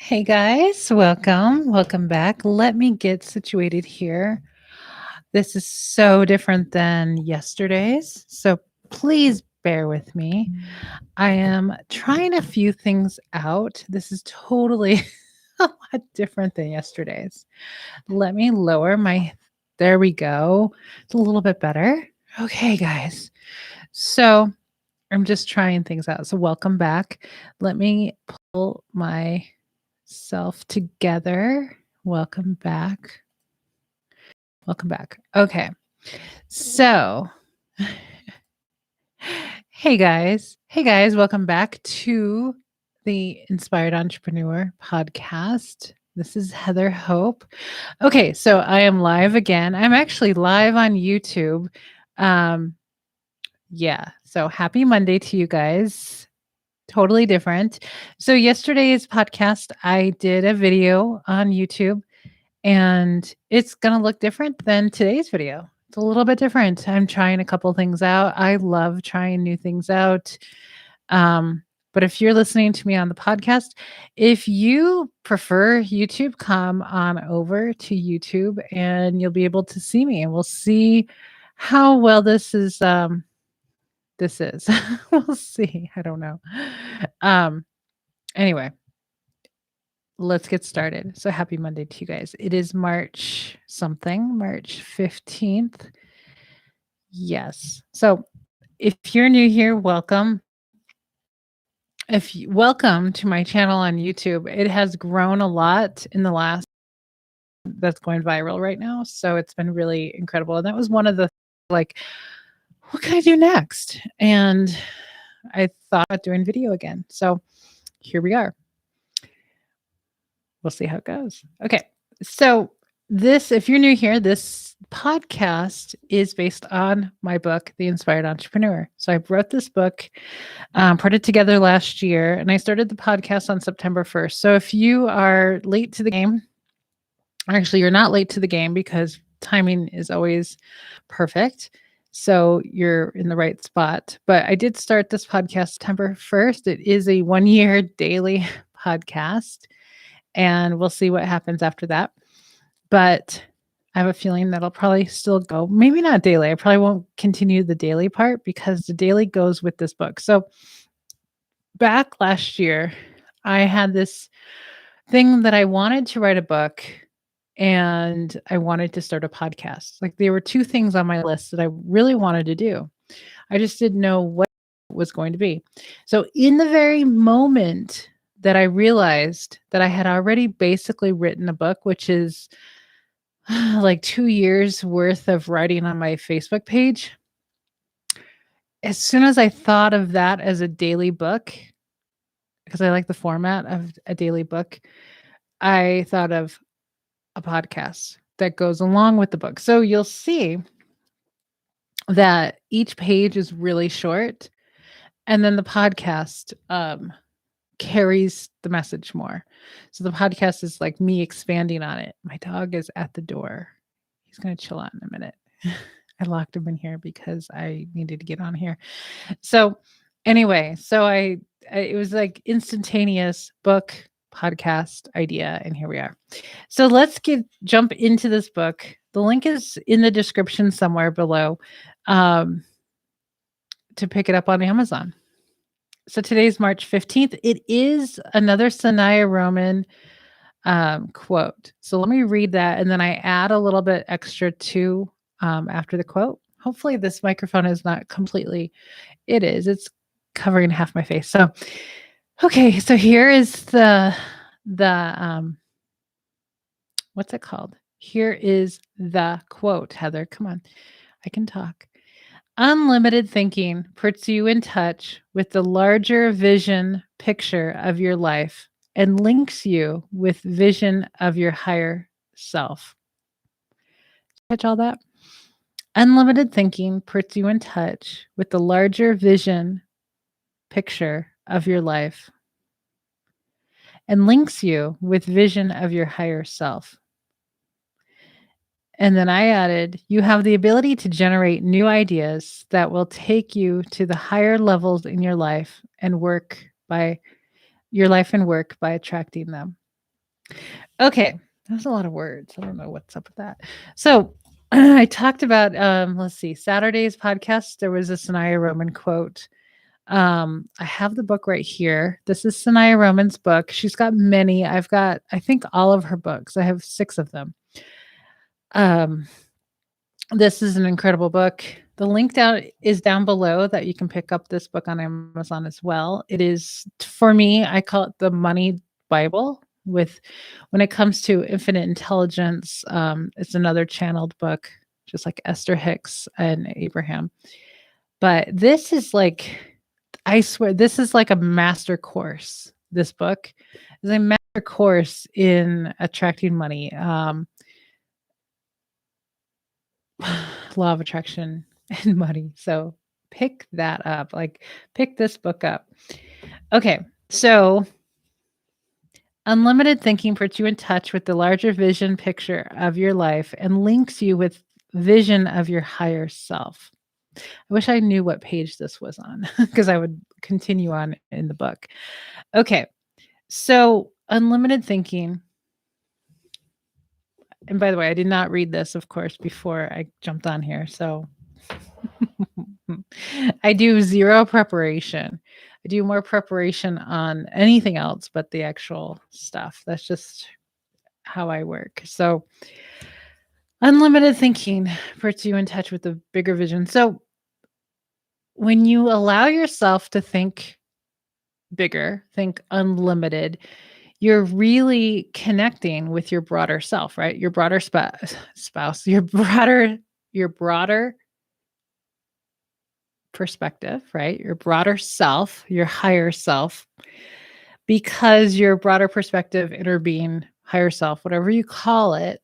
Hey guys, welcome. Welcome back. Let me get situated here. This is so different than yesterday's. So please bear with me. I am trying a few things out. This is totally a lot different than yesterday's. Let me lower my. There we go. It's a little bit better. Okay, guys. So I'm just trying things out. So welcome back. Let me pull myself together. Welcome back. Welcome back. Okay. So, hey guys. Hey guys, welcome back to the Inspired Entrepreneur podcast. This is Heather Hope. Okay, so I am live again. I'm actually live on YouTube. Yeah. So happy Monday to you guys. Totally different. So yesterday's podcast, I did a video on YouTube and it's going to look different than today's video. It's a little bit different. I'm trying a couple things out. I love trying new things out. But if you're listening to me on the podcast, if you prefer YouTube, come on over to YouTube and you'll be able to see me and we'll see how well this is. We'll see. I don't know. Anyway, let's get started. So happy Monday to you guys. It is March 15th. Yes. So if you're new here, welcome. Welcome to my channel on YouTube. It has grown a lot in the last that's going viral right now. So it's been really incredible. And that was one of the like, what can I do next? And I thought about doing video again. So here we are. We'll see how it goes. Okay. So if you're new here, this podcast is based on my book, The Inspired Entrepreneur. So I wrote this book, put it together last year, and I started the podcast on September 1st. So if you are late to the game, actually, you're not late to the game because timing is always perfect. So you're in the right spot. But I did start this podcast September 1st. It is a 1-year daily podcast, and we'll see what happens after that. But I have a feeling that I'll probably still go, maybe not daily. I probably won't continue the daily part because the daily goes with this book. So back last year, I had this thing that I wanted to write a book and I wanted to start a podcast. Like there were two things on my list that I really wanted to do. I just didn't know what it was going to be. So in the very moment that I realized that I had already basically written a book, which is like 2 years worth of writing on my Facebook page. As soon as I thought of that as a daily book, because I like the format of a daily book, I thought of a podcast that goes along with the book. So you'll see that each page is really short and then the podcast carries the message more. So the podcast is like me expanding on it. My dog is at the door. He's going to chill out in a minute. I locked him in here because I needed to get on here. So anyway, it was like instantaneous book podcast idea, and here we are. So let's jump into this book. The link is in the description somewhere below to pick it up on Amazon. So today's March 15th. It is another Sanaya Roman quote. So let me read that, and then I add a little bit extra to after the quote. Hopefully this microphone is not completely, it is. It's covering half my face. So, okay. So here is the what's it called? Here is the quote, Heather. Come on. I can talk. Unlimited thinking puts you in touch with the larger vision picture of your life and links you with vision of your higher self. Catch all that? Unlimited thinking puts you in touch with the larger vision picture of your life and links you with vision of your higher self. And then I added, you have the ability to generate new ideas that will take you to the higher levels in your life and work by attracting them. Okay, that's a lot of words. I don't know what's up with that. So I talked about let's see, Saturday's podcast. There was a Sanaya Roman quote. I have the book right here. This is Sanaya Roman's book. She's got many. I've got, I think, all of her books. I have 6 of them. Um, this is an incredible book. The link down is down below that you can pick up this book on Amazon as well. It is, for me, I call it the money Bible. With when it comes to infinite intelligence, it's another channeled book, just like Esther Hicks and Abraham. But this is like, I swear, this is like a master course. This book is a master course in attracting money. Law of attraction and money. So pick that up. Like, pick this book up. Okay. So unlimited thinking puts you in touch with the larger vision picture of your life and links you with vision of your higher self. I wish I knew what page this was on because I would continue on in the book. Okay. So unlimited thinking, and by the way, I did not read this, of course, before I jumped on here. So I do 0 preparation. I do more preparation on anything else but the actual stuff. That's just how I work. So unlimited thinking puts you in touch with the bigger vision. So when you allow yourself to think bigger, think unlimited, you're really connecting with your broader self, right? Your broader spouse, your broader perspective, right? Your broader self, your higher self, because your broader perspective, inner being, higher self, whatever you call it,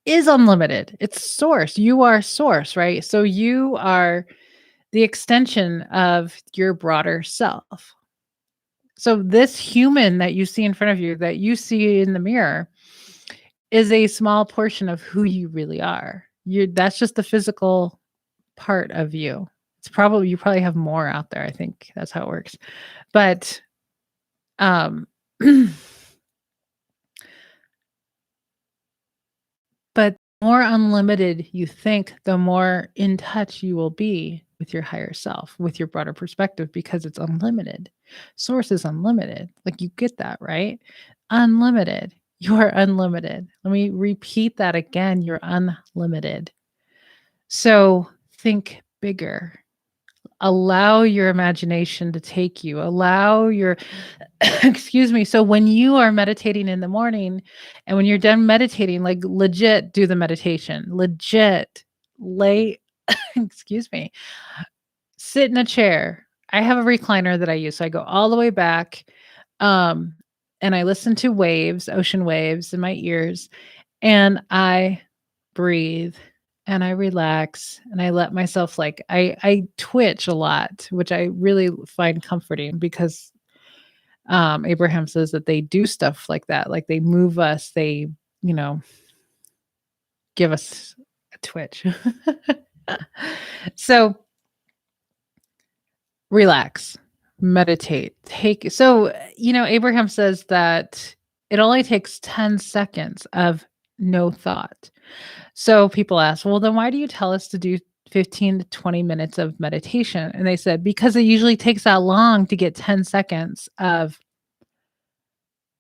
is unlimited. It's source. You are source, right? So you are the extension of your broader self. So this human that you see in front of you, that you see in the mirror, is a small portion of who you really are. That's just the physical part of you. You probably have more out there. I think that's how it works. But um but the more unlimited you think, the more in touch you will be with your higher self, with your broader perspective, because it's unlimited. Source is unlimited. Like, you get that, right? Unlimited. You are unlimited. Let me repeat that again. You're unlimited. So think bigger. Allow your imagination to take you. Allow your, excuse me. So when you are meditating in the morning and when you're done meditating, like, legit do the meditation, legit lay, excuse me, sit in a chair. I have a recliner that I use. So I go all the way back. Um, and I listen to waves, ocean waves in my ears, and I breathe and I relax and I let myself, like, I twitch a lot, which I really find comforting because Abraham says that they do stuff like that. Like, they move us, they, you know, give us a twitch. So relax, meditate, Abraham says that it only takes 10 seconds of no thought. So people ask, well, then why do you tell us to do 15 to 20 minutes of meditation? And they said, because it usually takes that long to get 10 seconds of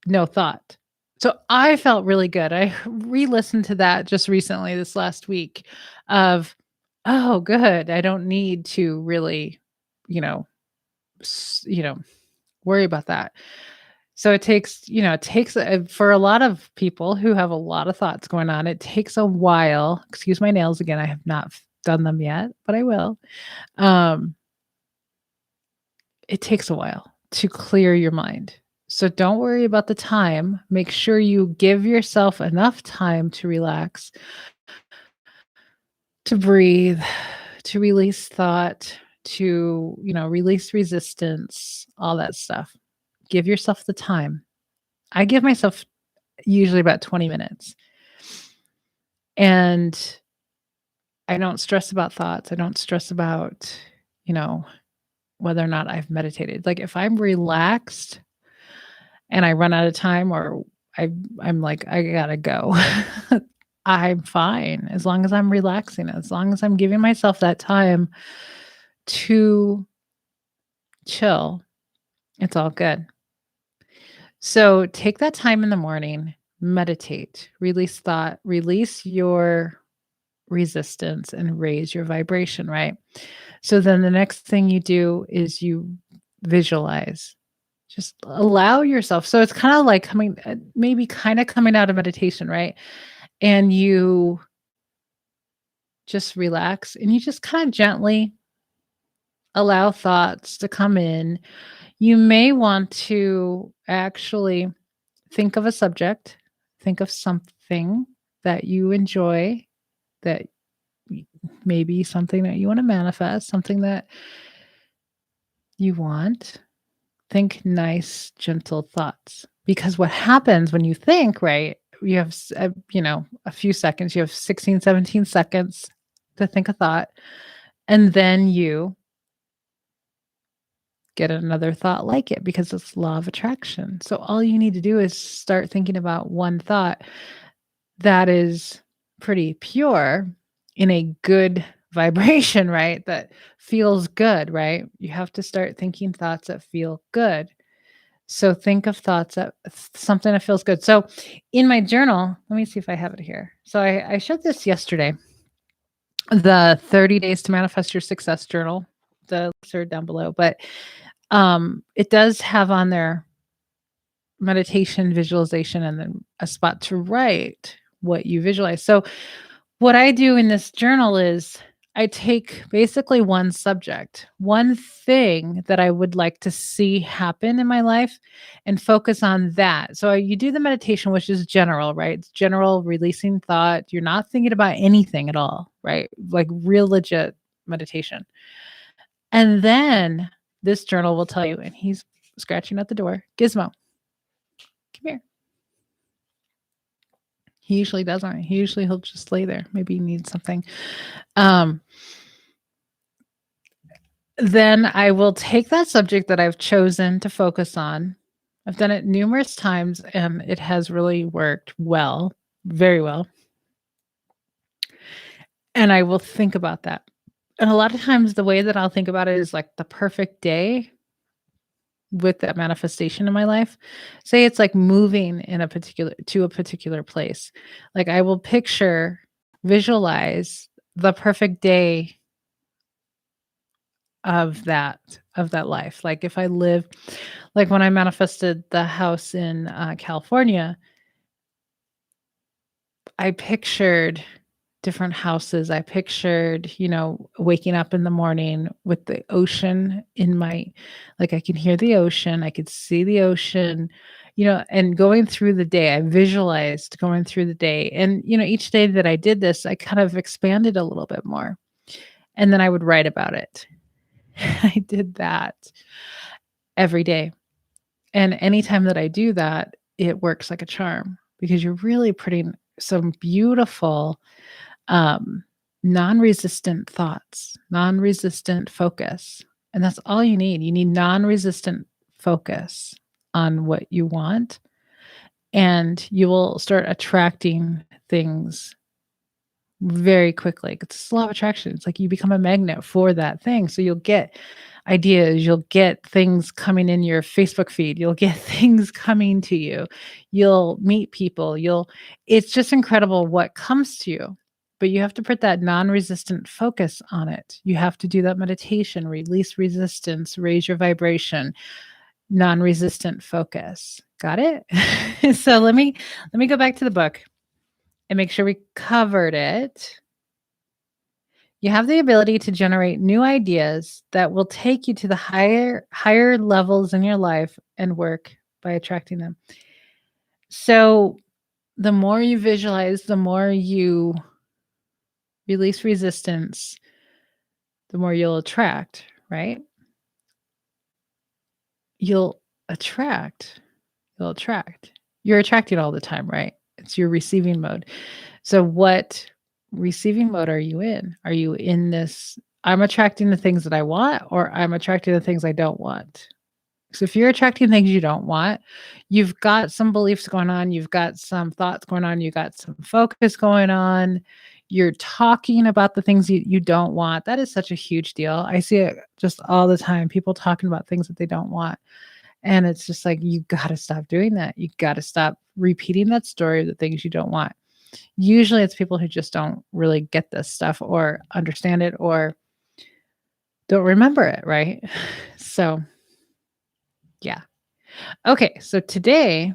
no thought. So I felt really good. I re-listened to that just recently this last week of, oh, good. I don't need to really, you know, worry about that. So for a lot of people who have a lot of thoughts going on, it takes a while. Excuse my nails again. I have not done them yet, but I will. Um, it takes a while to clear your mind. So don't worry about the time. Make sure you give yourself enough time to relax, to breathe, to release thought, to, release resistance, all that stuff. Give yourself the time. I give myself usually about 20 minutes. And I don't stress about thoughts. I don't stress about, whether or not I've meditated. Like, if I'm relaxed and I run out of time, or I'm like, I gotta go. I'm fine as long as I'm relaxing, as long as I'm giving myself that time to chill. It's all good. So take that time in the morning, meditate, release thought, release your resistance, and raise your vibration, right? So then the next thing you do is you visualize. Just allow yourself. So it's kind of like maybe kind of coming out of meditation, right? And you just relax and you just kind of gently allow thoughts to come in. You may want to actually think of a subject, think of something that you enjoy, that maybe something that you want to manifest, something that you want. Think nice, gentle thoughts. Because what happens when you think, right? You have, a few seconds, you have 16, 17 seconds to think a thought, and then you get another thought like it because it's law of attraction. So all you need to do is start thinking about one thought that is pretty pure in a good vibration, right? That feels good, right? You have to start thinking thoughts that feel good. So think of thoughts that something that feels good. So in my journal, let me see if I have it here. So I showed this yesterday, the 30 days to manifest your success journal. The links are down below, but it does have on there meditation, visualization, and then a spot to write what you visualize. So what I do in this journal is I take basically one subject, one thing that I would like to see happen in my life, and focus on that. So you do the meditation, which is general, right? It's general releasing thought. You're not thinking about anything at all, right? Like real legit meditation. And then this journal will tell you, and he's scratching at the door, Gizmo, come here. He usually doesn't. He'll just lay there. Maybe he needs something. Then I will take that subject that I've chosen to focus on. I've done it numerous times and it has really worked well, very well. And I will think about that. And a lot of times the way that I'll think about it is like the perfect day with that manifestation in my life. Say it's like moving in a particular place. Like I will visualize the perfect day of that life. Like if I live, like when I manifested the house in California, I pictured different houses. I pictured, waking up in the morning with the ocean like I can hear the ocean, I could see the ocean, and going through the day. I visualized going through the day. And, each day that I did this, I kind of expanded a little bit more. And then I would write about it. I did that every day. And anytime that I do that, it works like a charm because you're really putting some beautiful, non-resistant thoughts, non-resistant focus. And that's all you need. You need non-resistant focus on what you want, and you will start attracting things very quickly. It's a law of attraction. It's like you become a magnet for that thing. So you'll get ideas, you'll get things coming in your Facebook feed, you'll get things coming to you, you'll meet people, it's just incredible what comes to you. But you have to put that non-resistant focus on it. You have to do that meditation, release resistance, raise your vibration, non-resistant focus. Got it? So let me go back to the book and make sure we covered it. You have the ability to generate new ideas that will take you to the higher levels in your life and work by attracting them. So the more you visualize, the more you release resistance, the more you'll attract, right? You'll attract. You're attracting all the time, right? It's your receiving mode. So what receiving mode are you in? Are you in this, I'm attracting the things that I want, or I'm attracting the things I don't want? So if you're attracting things you don't want, you've got some beliefs going on, you've got some thoughts going on, you got some focus going on. You're talking about the things you don't want. That is such a huge deal. I see it just all the time. People talking about things that they don't want. And it's just like, you got to stop doing that. You got to stop repeating that story of the things you don't want. Usually it's people who just don't really get this stuff or understand it or don't remember it, right? So, yeah. Okay, so today,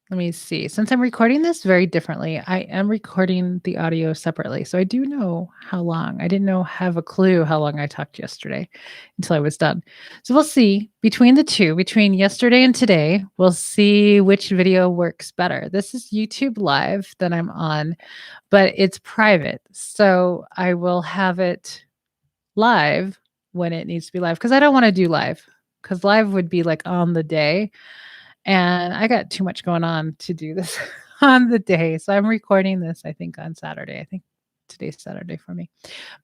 let me see. Since I'm recording this very differently, I am recording the audio separately. So I do know how long. I didn't have a clue how long I talked yesterday until I was done. So we'll see between the two, between yesterday and today, we'll see which video works better. This is YouTube Live that I'm on, but it's private. So I will have it live when it needs to be live because I don't want to do live because live would be like on the day. And I got too much going on to do this on the day. So I'm recording this, I think, on Saturday. I think today's Saturday for me.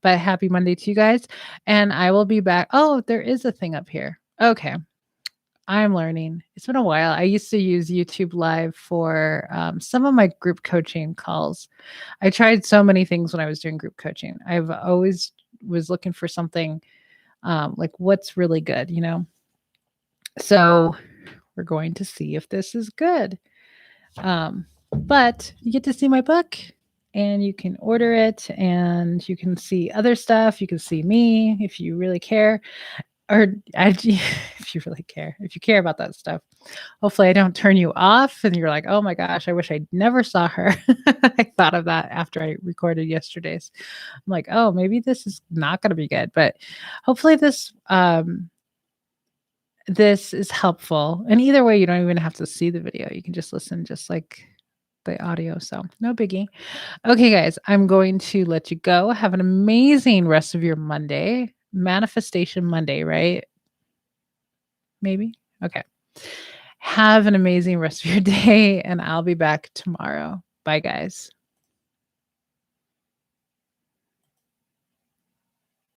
But happy Monday to you guys. And I will be back. Oh, there is a thing up here. Okay. I'm learning. It's been a while. I used to use YouTube Live for some of my group coaching calls. I tried so many things when I was doing group coaching. I've always was looking for something like what's really good, So we're going to see if this is good. But you get to see my book and you can order it and you can see other stuff. You can see me if you really care. If you really care, if you care about that stuff. Hopefully I don't turn you off and you're like, oh my gosh, I wish I never saw her. I thought of that after I recorded yesterday's. I'm like, oh, maybe this is not going to be good, but hopefully this is helpful. And either way, you don't even have to see the video. You can just listen just like the audio. So no biggie. Okay, guys, I'm going to let you go. Have an amazing rest of your Monday. Manifestation Monday, right? Maybe? Okay. Have an amazing rest of your day, and I'll be back tomorrow. Bye, guys.